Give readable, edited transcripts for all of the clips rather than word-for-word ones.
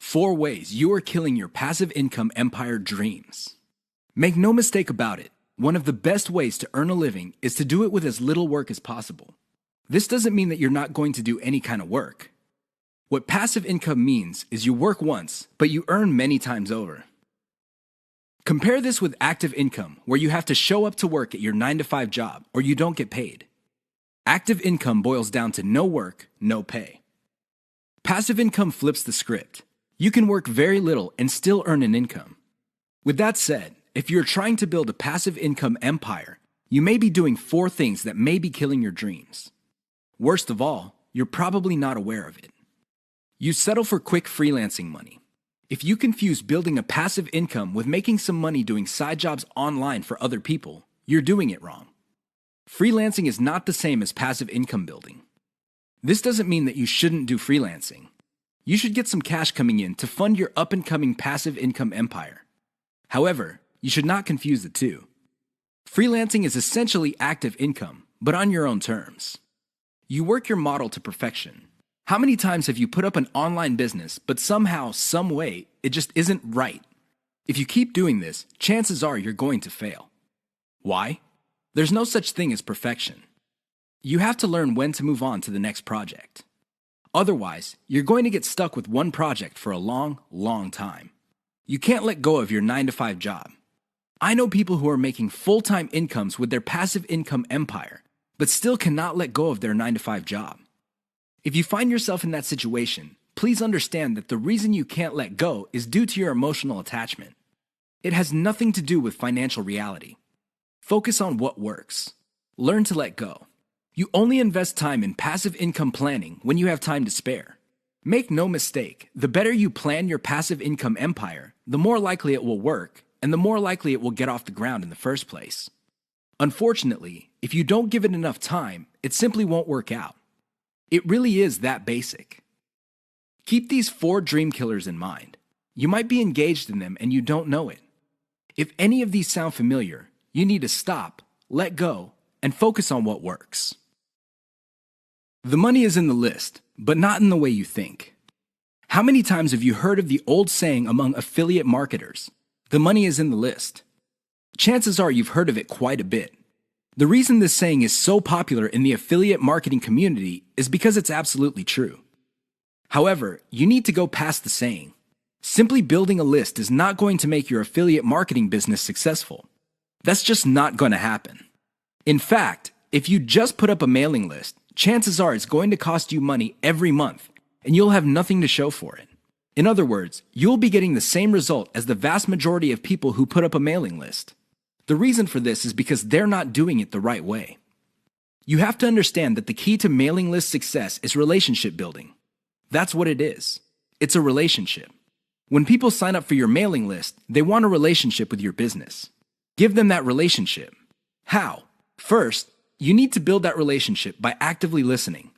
4 ways you are killing your passive income empire dreams. Make no mistake about it, one of the best ways to earn a living is to do it with as little work as possible. This doesn't mean that you're not going to do any kind of work. What passive income means is you work once, but you earn many times over. Compare this with active income, where you have to show up to work at your 9-to-5 job or you don't get paid. Active income boils down to no work, no pay. Passive income flips the script. You can work very little and still earn an income. With that said, if you're trying to build a passive income empire, you may be doing 4 things that may be killing your dreams. Worst of all, you're probably not aware of it. You settle for quick freelancing money. If you confuse building a passive income with making some money doing side jobs online for other people, you're doing it wrong. Freelancing is not the same as passive income building. This doesn't mean that you shouldn't do freelancing. You should get some cash coming in to fund your up-and-coming passive income empire. However, you should not confuse the two. Freelancing is essentially active income, but on your own terms. You work your model to perfection. How many times have you put up an online business, but somehow, some way, it just isn't right? If you keep doing this, chances are you're going to fail. Why? There's no such thing as perfection. You have to learn when to move on to the next project. Otherwise, you're going to get stuck with one project for a long, long time. You can't let go of your 9-to-5 job. I know people who are making full-time incomes with their passive income empire, but still cannot let go of their 9-to-5 job. If you find yourself in that situation, please understand that the reason you can't let go is due to your emotional attachment. It has nothing to do with financial reality. Focus on what works. Learn to let go. You only invest time in passive income planning when you have time to spare. Make no mistake, the better you plan your passive income empire, the more likely it will work, and the more likely it will get off the ground in the first place. Unfortunately, if you don't give it enough time, it simply won't work out. It really is that basic. Keep these 4 dream killers in mind. You might be engaged in them and you don't know it. If any of these sound familiar, you need to stop, let go, and focus on what works. The money is in the list, but not in the way you think. How many times have you heard of the old saying among affiliate marketers, "The money is in the list"? Chances are you've heard of it quite a bit. The reason this saying is so popular in the affiliate marketing community is because it's absolutely true. However, you need to go past the saying. Simply building a list is not going to make your affiliate marketing business successful. That's just not going to happen. In fact, if you just put up a mailing list, chances are it's going to cost you money every month, and you'll have nothing to show for it. In other words, you'll be getting the same result as the vast majority of people who put up a mailing list. The reason for this is because they're not doing it the right way. You have to understand that the key to mailing list success is relationship building. That's what it is. It's a relationship. When people sign up for your mailing list, they want a relationship with your business. Give them that relationship. How? First, you need to build that relationship by actively listening.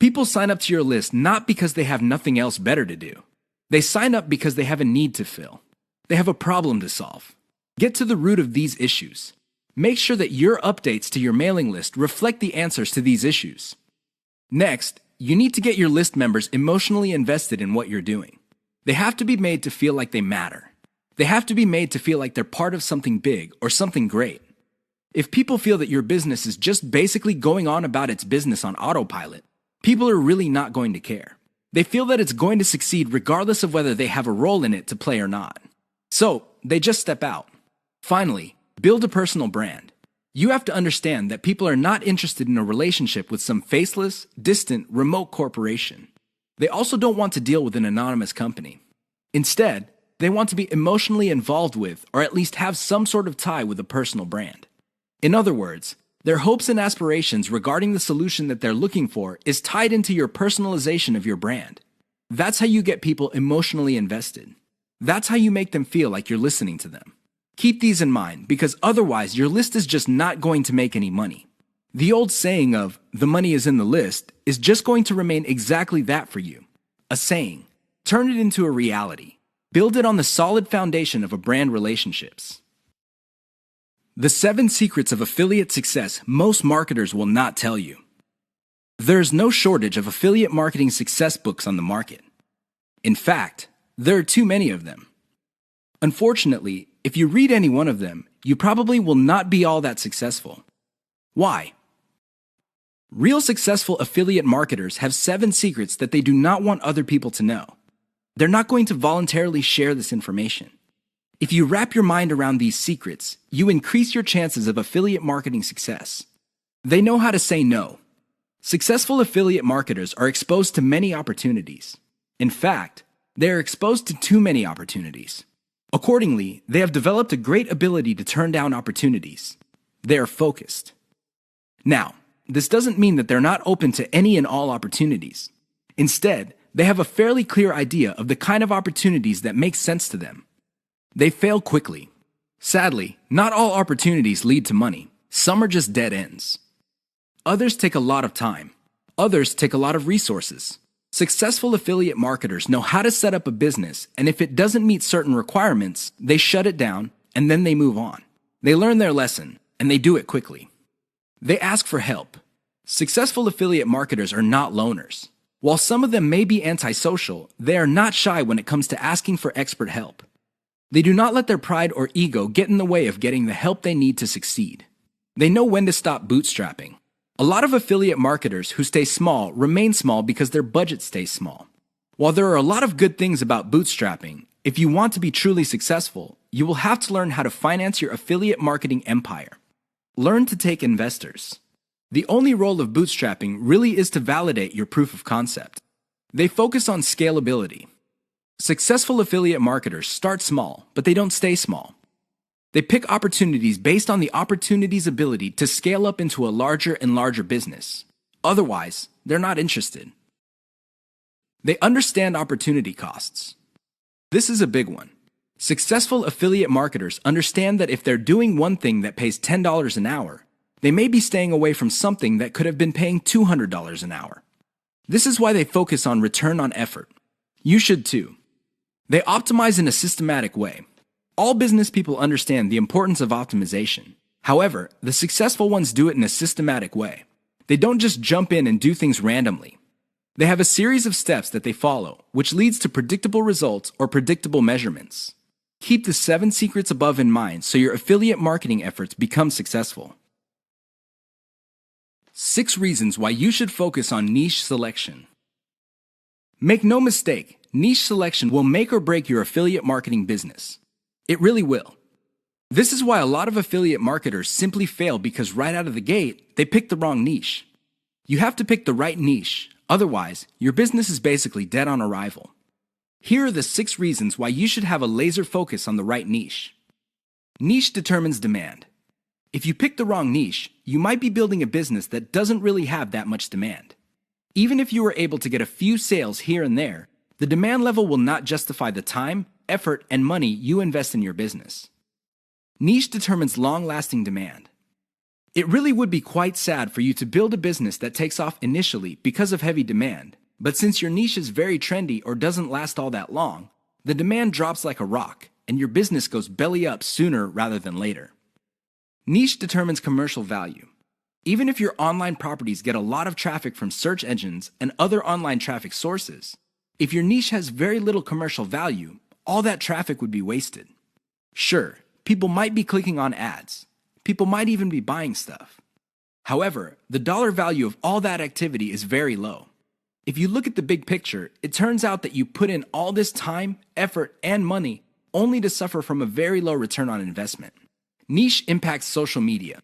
People sign up to your list not because they have nothing else better to do. They sign up because they have a need to fill. They have a problem to solve. Get to the root of these issues. Make sure that your updates to your mailing list reflect the answers to these issues. Next, you need to get your list members emotionally invested in what you're doing. They have to be made to feel like they matter. They have to be made to feel like they're part of something big or something great. If people feel that your business is just basically going on about its business on autopilot, people are really not going to care. They feel that it's going to succeed regardless of whether they have a role in it to play or not. So, they just step out. Finally, build a personal brand. You have to understand that people are not interested in a relationship with some faceless, distant, remote corporation. They also don't want to deal with an anonymous company. Instead, they want to be emotionally involved with, or at least have some sort of tie with a personal brand. In other words, their hopes and aspirations regarding the solution that they're looking for is tied into your personalization of your brand. That's how you get people emotionally invested. That's how you make them feel like you're listening to them. Keep these in mind, because otherwise your list is just not going to make any money. The old saying of, "the money is in the list," is just going to remain exactly that for you. A saying. Turn it into a reality. Build it on the solid foundation of a brand relationships. The 7 secrets of affiliate success most marketers will not tell you. There's no shortage of affiliate marketing success books on the market. In fact, There are too many of them. Unfortunately, if you read any one of them, you probably will not be all that successful. Why? Real successful affiliate marketers have 7 secrets that they do not want other people to know. They're not going to voluntarily share this information. If you wrap your mind around these secrets, you increase your chances of affiliate marketing success. They know how to say no. Successful affiliate marketers are exposed to many opportunities. In fact, they are exposed to too many opportunities. Accordingly, they have developed a great ability to turn down opportunities. They are focused. Now, this doesn't mean that they're not open to any and all opportunities. Instead, they have a fairly clear idea of the kind of opportunities that make sense to them. They fail quickly. Sadly, not all opportunities lead to money. Some are just dead ends. Others take a lot of time. Others take a lot of resources. Successful affiliate marketers know how to set up a business, and if it doesn't meet certain requirements, they shut it down, and then they move on. They learn their lesson, and they do it quickly. They ask for help. Successful affiliate marketers are not loners. While some of them may be antisocial, they are not shy when it comes to asking for expert help. They do not let their pride or ego get in the way of getting the help they need to succeed. They know when to stop bootstrapping. A lot of affiliate marketers who stay small remain small because their budget stays small. While there are a lot of good things about bootstrapping, if you want to be truly successful, you will have to learn how to finance your affiliate marketing empire. Learn to take investors. The only role of bootstrapping really is to validate your proof of concept. They focus on scalability. Successful affiliate marketers start small, but they don't stay small. They pick opportunities based on the opportunity's ability to scale up into a larger and larger business. Otherwise, they're not interested. They understand opportunity costs. This is a big one. Successful affiliate marketers understand that if they're doing one thing that pays $10 an hour, they may be staying away from something that could have been paying $200 an hour. This is why they focus on return on effort. You should too. They optimize in a systematic way. All business people understand the importance of optimization. However, the successful ones do it in a systematic way. They don't just jump in and do things randomly. They have a series of steps that they follow, which leads to predictable results or predictable measurements. Keep the 7 secrets above in mind so your affiliate marketing efforts become successful. 6 reasons why you should focus on niche selection. Make no mistake, niche selection will make or break your affiliate marketing business. It really will. This is why a lot of affiliate marketers simply fail because right out of the gate, they pick the wrong niche. You have to pick the right niche, otherwise, your business is basically dead on arrival. Here are the 6 reasons why you should have a laser focus on the right niche. Niche determines demand. If you pick the wrong niche, you might be building a business that doesn't really have that much demand. Even if you were able to get a few sales here and there, the demand level will not justify the time, effort, and money you invest in your business. Niche determines long-lasting demand. It really would be quite sad for you to build a business that takes off initially because of heavy demand, but since your niche is very trendy or doesn't last all that long, the demand drops like a rock, and your business goes belly up sooner rather than later. Niche determines commercial value. Even if your online properties get a lot of traffic from search engines and other online traffic sources, if your niche has very little commercial value, all that traffic would be wasted. Sure, people might be clicking on ads. People might even be buying stuff. However, the dollar value of all that activity is very low. If you look at the big picture, it turns out that you put in all this time, effort, and money only to suffer from a very low return on investment. Niche impacts social media.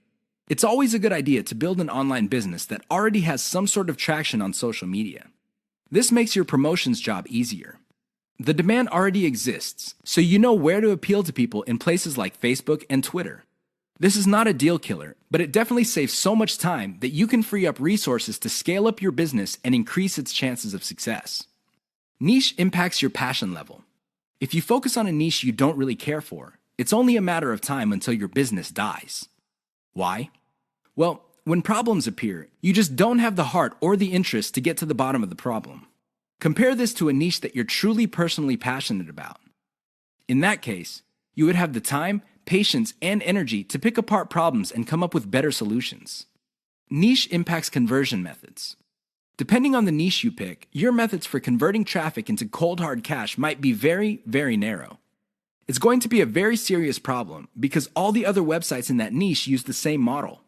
It's always a good idea to build an online business that already has some sort of traction on social media. This makes your promotions job easier. The demand already exists, so you know where to appeal to people in places like Facebook and Twitter. This is not a deal killer, but it definitely saves so much time that you can free up resources to scale up your business and increase its chances of success. Niche impacts your passion level. If you focus on a niche you don't really care for, it's only a matter of time until your business dies. Why? Well, when problems appear, you just don't have the heart or the interest to get to the bottom of the problem. Compare this to a niche that you're truly personally passionate about. In that case, you would have the time, patience, and energy to pick apart problems and come up with better solutions. Niche impacts conversion methods. Depending on the niche you pick, your methods for converting traffic into cold hard cash might be very, very narrow. It's going to be a very serious problem because all the other websites in that niche use the same model.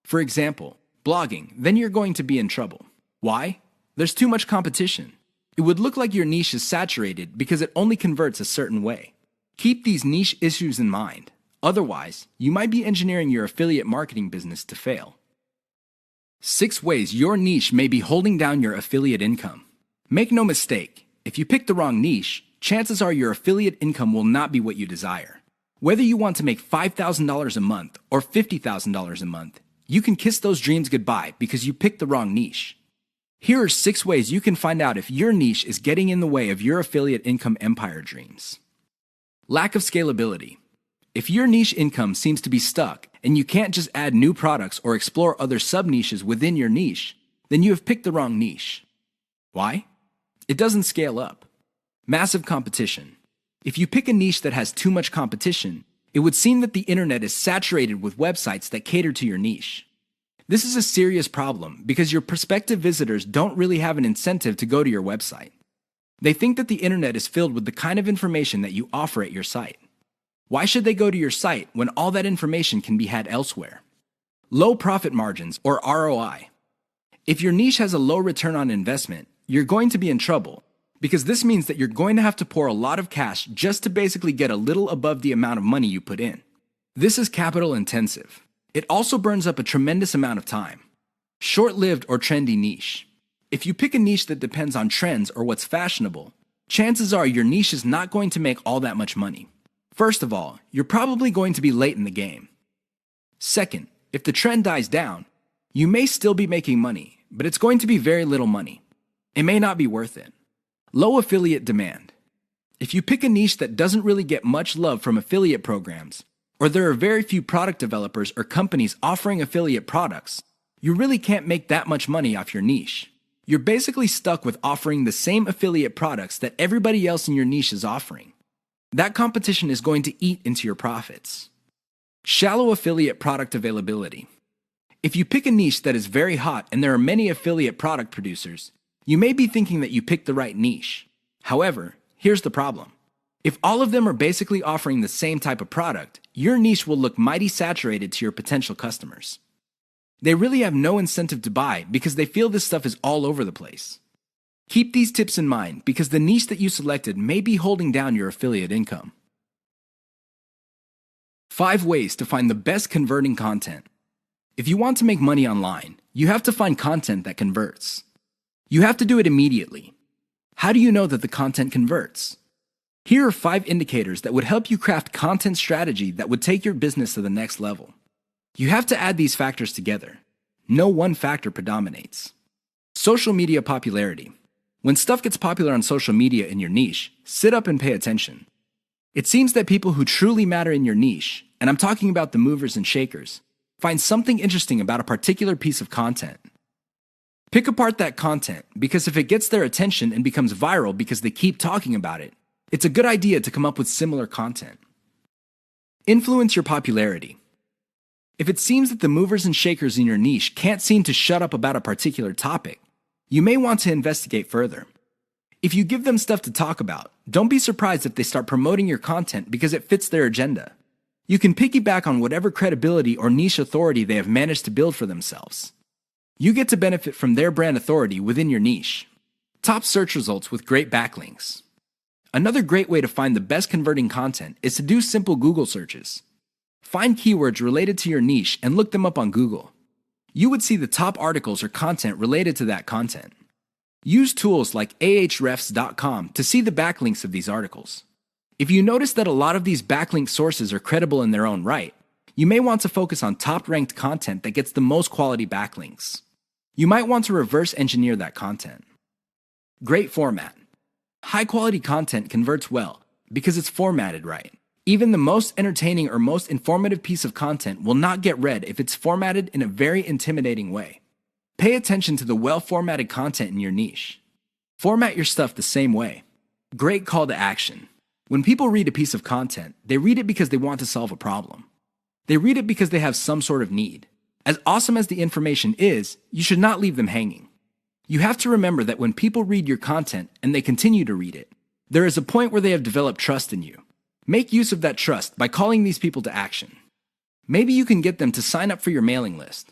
For example, blogging, then you're going to be in trouble. Why? There's too much competition. It would look like your niche is saturated because it only converts a certain way. Keep these niche issues in mind. Otherwise, you might be engineering your affiliate marketing business to fail. 6 ways your niche may be holding down your affiliate income. Make no mistake, if you pick the wrong niche, chances are your affiliate income will not be what you desire. Whether you want to make $5,000 a month or $50,000 a month, you can kiss those dreams goodbye because you picked the wrong niche. Here are 6 ways you can find out if your niche is getting in the way of your affiliate income empire dreams. Lack of scalability. If your niche income seems to be stuck and you can't just add new products or explore other sub-niches within your niche, then you have picked the wrong niche. Why? It doesn't scale up. Massive competition. If you pick a niche that has too much competition, it would seem that the internet is saturated with websites that cater to your niche. This is a serious problem because your prospective visitors don't really have an incentive to go to your website. They think that the internet is filled with the kind of information that you offer at your site. Why should they go to your site when all that information can be had elsewhere? Low profit margins, or ROI. If your niche has a low return on investment, you're going to be in trouble because this means that you're going to have to pour a lot of cash just to basically get a little above the amount of money you put in. This is capital intensive. It also burns up a tremendous amount of time. Short-lived or trendy niche. If you pick a niche that depends on trends or what's fashionable, chances are your niche is not going to make all that much money. First of all, you're probably going to be late in the game. Second, if the trend dies down, you may still be making money, but it's going to be very little money. It may not be worth it. Low affiliate demand. If you pick a niche that doesn't really get much love from affiliate programs, or there are very few product developers or companies offering affiliate products, you really can't make that much money off your niche. You're basically stuck with offering the same affiliate products that everybody else in your niche is offering. That competition is going to eat into your profits. Shallow affiliate product availability. If you pick a niche that is very hot and there are many affiliate product producers, you may be thinking that you picked the right niche. However, here's the problem. If all of them are basically offering the same type of product, your niche will look mighty saturated to your potential customers. They really have no incentive to buy because they feel this stuff is all over the place. Keep these tips in mind because the niche that you selected may be holding down your affiliate income. 5 ways to find the best converting content. If you want to make money online, you have to find content that converts. You have to do it immediately. How do you know that the content converts? Here are 5 indicators that would help you craft content strategy that would take your business to the next level. You have to add these factors together. No one factor predominates. Social media popularity. When stuff gets popular on social media in your niche, sit up and pay attention. It seems that people who truly matter in your niche, and I'm talking about the movers and shakers, find something interesting about a particular piece of content. Pick apart that content because if it gets their attention and becomes viral because they keep talking about it, it's a good idea to come up with similar content. Influence your popularity. If it seems that the movers and shakers in your niche can't seem to shut up about a particular topic, you may want to investigate further. If you give them stuff to talk about, don't be surprised if they start promoting your content because it fits their agenda. You can piggyback on whatever credibility or niche authority they have managed to build for themselves. You get to benefit from their brand authority within your niche. Top search results with great backlinks. Another great way to find the best converting content is to do simple Google searches. Find keywords related to your niche and look them up on Google. You would see the top articles or content related to that content. Use tools like ahrefs.com to see the backlinks of these articles. If you notice that a lot of these backlink sources are credible in their own right, you may want to focus on top-ranked content that gets the most quality backlinks. You might want to reverse engineer that content. Great format. High-quality content converts well because it's formatted right. Even the most entertaining or most informative piece of content will not get read if it's formatted in a very intimidating way. Pay attention to the well-formatted content in your niche. Format your stuff the same way. Great call to action. When people read a piece of content, they read it because they want to solve a problem. They read it because they have some sort of need. As awesome as the information is, you should not leave them hanging. You have to remember that when people read your content and they continue to read it, there is a point where they have developed trust in you. Make use of that trust by calling these people to action. Maybe you can get them to sign up for your mailing list.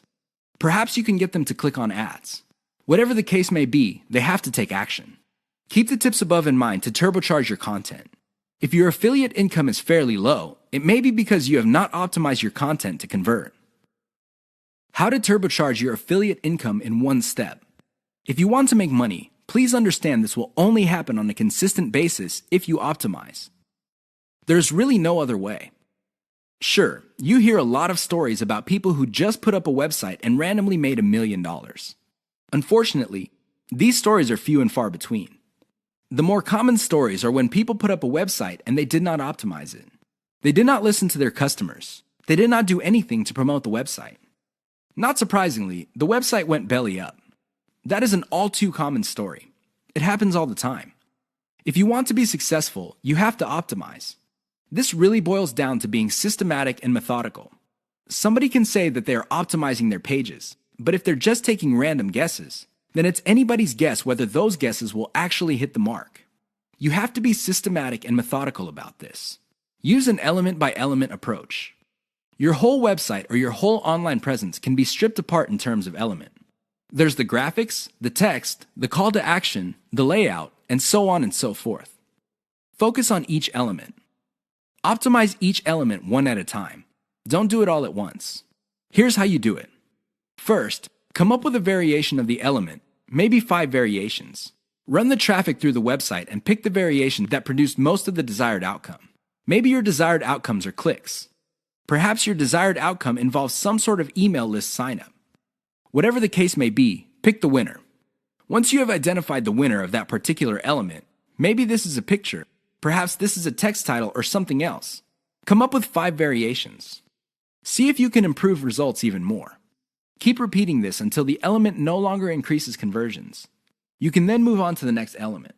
Perhaps you can get them to click on ads. Whatever the case may be, they have to take action. Keep the tips above in mind to turbocharge your content. If your affiliate income is fairly low, it may be because you have not optimized your content to convert. How to turbocharge your affiliate income in one step. If you want to make money, please understand this will only happen on a consistent basis if you optimize. There's really no other way. Sure, you hear a lot of stories about people who just put up a website and randomly made $1 million. Unfortunately, these stories are few and far between. The more common stories are when people put up a website and they did not optimize it. They did not listen to their customers. They did not do anything to promote the website. Not surprisingly, the website went belly up. That is an all too common story. It happens all the time. If you want to be successful, you have to optimize. This really boils down to being systematic and methodical. Somebody can say that they are optimizing their pages, but if they're just taking random guesses, then it's anybody's guess whether those guesses will actually hit the mark. You have to be systematic and methodical about this. Use an element-by-element approach. Your whole website or your whole online presence can be stripped apart in terms of element. There's the graphics, the text, the call to action, the layout, and so on and so forth. Focus on each element. Optimize each element one at a time. Don't do it all at once. Here's how you do it. First, come up with a variation of the element, maybe 5 variations. Run the traffic through the website and pick the variation that produced most of the desired outcome. Maybe your desired outcomes are clicks. Perhaps your desired outcome involves some sort of email list sign-up. Whatever the case may be, pick the winner. Once you have identified the winner of that particular element, maybe this is a picture, perhaps this is a text title or something else. Come up with 5 variations. See if you can improve results even more. Keep repeating this until the element no longer increases conversions. You can then move on to the next element.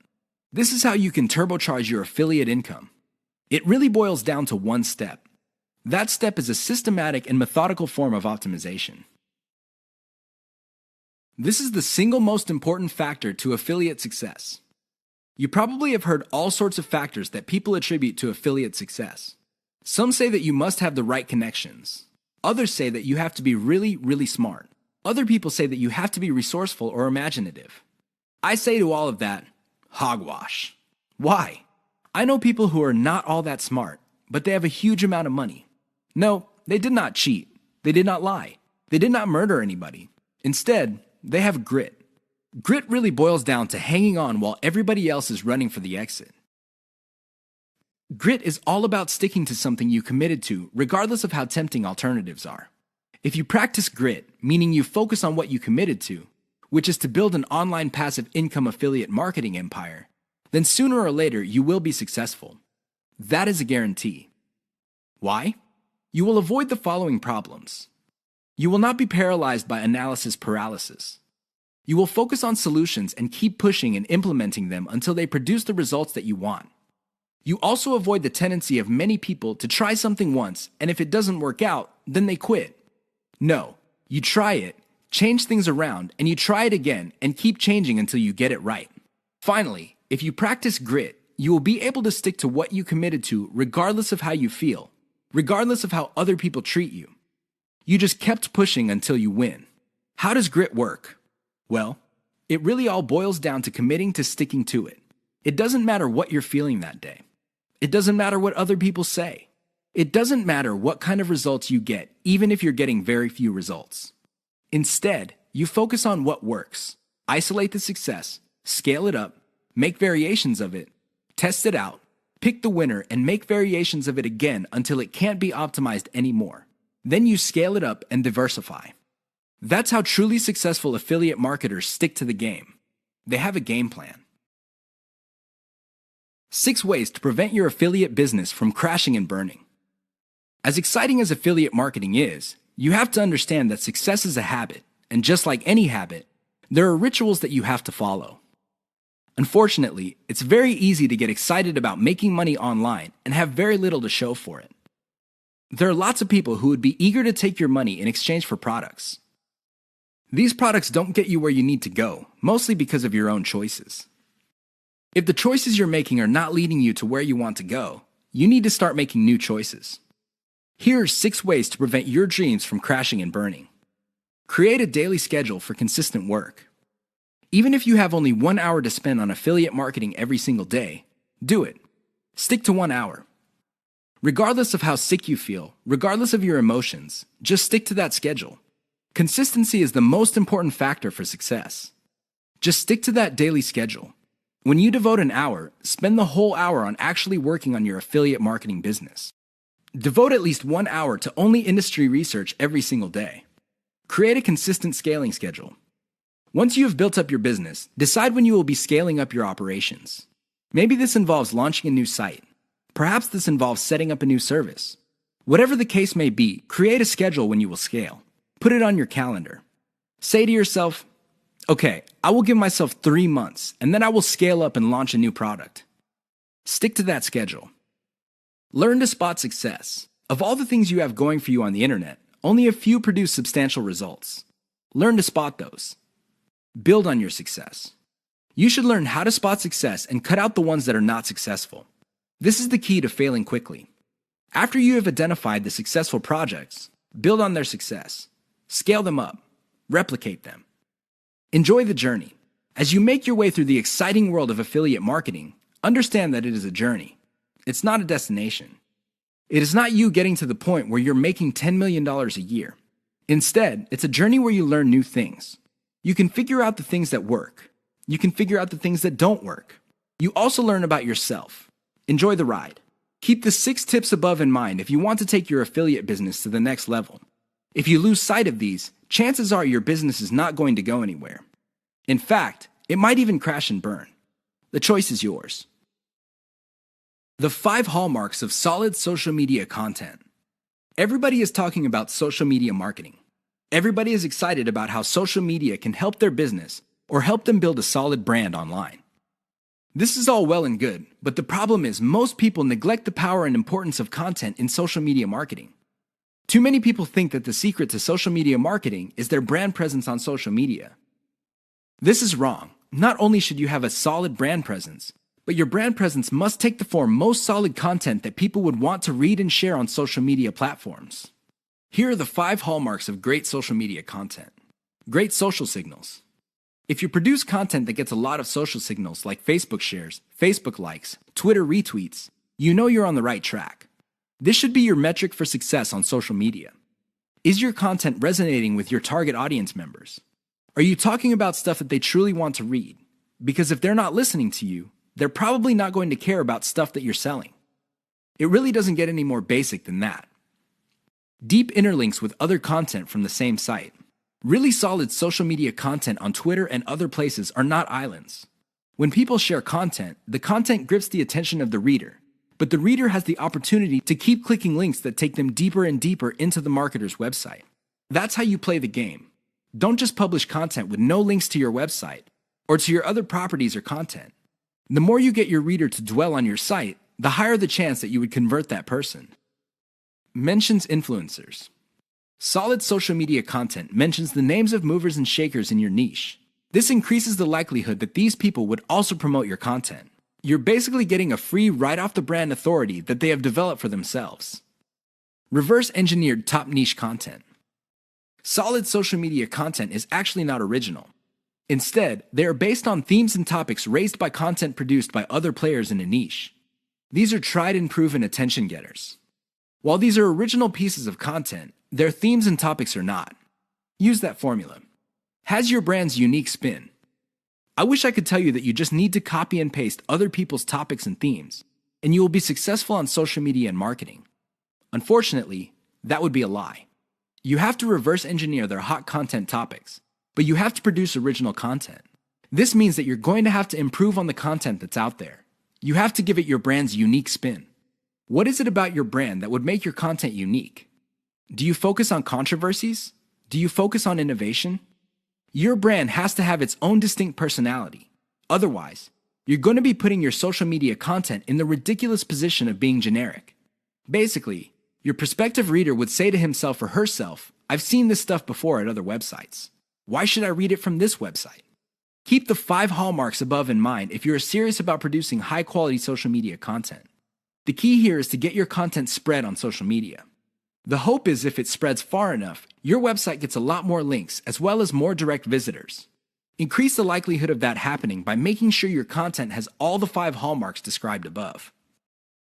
This is how you can turbocharge your affiliate income. It really boils down to one step. That step is a systematic and methodical form of optimization. This is the single most important factor to affiliate success. You probably have heard all sorts of factors that people attribute to affiliate success. Some say that you must have the right connections. Others say that you have to be really, really smart. Other people say that you have to be resourceful or imaginative. I say to all of that, hogwash. Why? I know people who are not all that smart, but they have a huge amount of money. No, they did not cheat. They did not lie. They did not murder anybody. Instead, they have grit. Grit really boils down to hanging on while everybody else is running for the exit. Grit is all about sticking to something you committed to, regardless of how tempting alternatives are. If you practice grit, meaning you focus on what you committed to, which is to build an online passive income affiliate marketing empire, then sooner or later you will be successful. That is a guarantee. Why? You will avoid the following problems. You will not be paralyzed by analysis paralysis. You will focus on solutions and keep pushing and implementing them until they produce the results that you want. You also avoid the tendency of many people to try something once, and if it doesn't work out, then they quit. No, you try it, change things around, and you try it again and keep changing until you get it right. Finally, if you practice grit, you will be able to stick to what you committed to regardless of how you feel, regardless of how other people treat you. You just kept pushing until you win. How does grit work? Well, it really all boils down to committing to sticking to it. It doesn't matter what you're feeling that day. It doesn't matter what other people say. It doesn't matter what kind of results you get, even if you're getting very few results. Instead, you focus on what works. Isolate the success, scale it up, make variations of it, test it out, pick the winner, and make variations of it again until it can't be optimized anymore. Then you scale it up and diversify. That's how truly successful affiliate marketers stick to the game. They have a game plan. 6 ways to prevent your affiliate business from crashing and burning. As exciting as affiliate marketing is, you have to understand that success is a habit, and just like any habit, there are rituals that you have to follow. Unfortunately, it's very easy to get excited about making money online and have very little to show for it. There are lots of people who would be eager to take your money in exchange for products. These products don't get you where you need to go, mostly because of your own choices. If the choices you're making are not leading you to where you want to go, you need to start making new choices. Here are 6 ways to prevent your dreams from crashing and burning. Create a daily schedule for consistent work. Even if you have only 1 hour to spend on affiliate marketing every single day, do it. Stick to 1 hour. Regardless of how sick you feel, regardless of your emotions, just stick to that schedule. Consistency is the most important factor for success. Just stick to that daily schedule. When you devote an hour, spend the whole hour on actually working on your affiliate marketing business. Devote at least 1 hour to only industry research every single day. Create a consistent scaling schedule. Once you have built up your business, decide when you will be scaling up your operations. Maybe this involves launching a new site. Perhaps this involves setting up a new service. Whatever the case may be, create a schedule when you will scale. Put it on your calendar. Say to yourself, okay, I will give myself 3 months, and then I will scale up and launch a new product. Stick to that schedule. Learn to spot success. Of all the things you have going for you on the internet, only a few produce substantial results. Learn to spot those. Build on your success. You should learn how to spot success and cut out the ones that are not successful. This is the key to failing quickly. After you have identified the successful projects, build on their success. Scale them up. Replicate them. Enjoy the journey. As you make your way through the exciting world of affiliate marketing, understand that it is a journey. It's not a destination. It is not you getting to the point where you're making $10 million a year. Instead, it's a journey where you learn new things. You can figure out the things that work. You can figure out the things that don't work. You also learn about yourself. Enjoy the ride. Keep the 6 tips above in mind if you want to take your affiliate business to the next level. If you lose sight of these, chances are your business is not going to go anywhere. In fact, it might even crash and burn. The choice is yours. The 5 hallmarks of solid social media content. Everybody is talking about social media marketing. Everybody is excited about how social media can help their business or help them build a solid brand online. This is all well and good, but the problem is most people neglect the power and importance of content in social media marketing. Too many people think that the secret to social media marketing is their brand presence on social media. This is wrong. Not only should you have a solid brand presence, but your brand presence must take the form most solid content that people would want to read and share on social media platforms. Here are the 5 hallmarks of great social media content. Great social signals. If you produce content that gets a lot of social signals like Facebook shares, Facebook likes, Twitter retweets, you know you're on the right track. This should be your metric for success on social media. Is your content resonating with your target audience members? Are you talking about stuff that they truly want to read? Because if they're not listening to you, they're probably not going to care about stuff that you're selling. It really doesn't get any more basic than that. Deep interlinks with other content from the same site. Really solid social media content on Twitter and other places are not islands. When people share content, the content grips the attention of the reader, but the reader has the opportunity to keep clicking links that take them deeper and deeper into the marketer's website. That's how you play the game. Don't just publish content with no links to your website or to your other properties or content. The more you get your reader to dwell on your site, the higher the chance that you would convert that person. Mentions influencers. Solid social media content mentions the names of movers and shakers in your niche. This increases the likelihood that these people would also promote your content. You're basically getting a free right-off-the-brand authority that they have developed for themselves. Reverse-engineered top niche content. Solid social media content is actually not original. Instead, they are based on themes and topics raised by content produced by other players in a niche. These are tried and proven attention getters. While these are original pieces of content, their themes and topics are not. Use that formula. Has your brand's unique spin. I wish I could tell you that you just need to copy and paste other people's topics and themes, and you will be successful on social media and marketing. Unfortunately, that would be a lie. You have to reverse engineer their hot content topics, but you have to produce original content. This means that you're going to have to improve on the content that's out there. You have to give it your brand's unique spin. What is it about your brand that would make your content unique? Do you focus on controversies? Do you focus on innovation? Your brand has to have its own distinct personality. Otherwise, you're going to be putting your social media content in the ridiculous position of being generic. Basically, your prospective reader would say to himself or herself, I've seen this stuff before at other websites. Why should I read it from this website? Keep the 5 hallmarks above in mind if you're serious about producing high-quality social media content. The key here is to get your content spread on social media. The hope is if it spreads far enough, your website gets a lot more links as well as more direct visitors. Increase the likelihood of that happening by making sure your content has all the 5 hallmarks described above.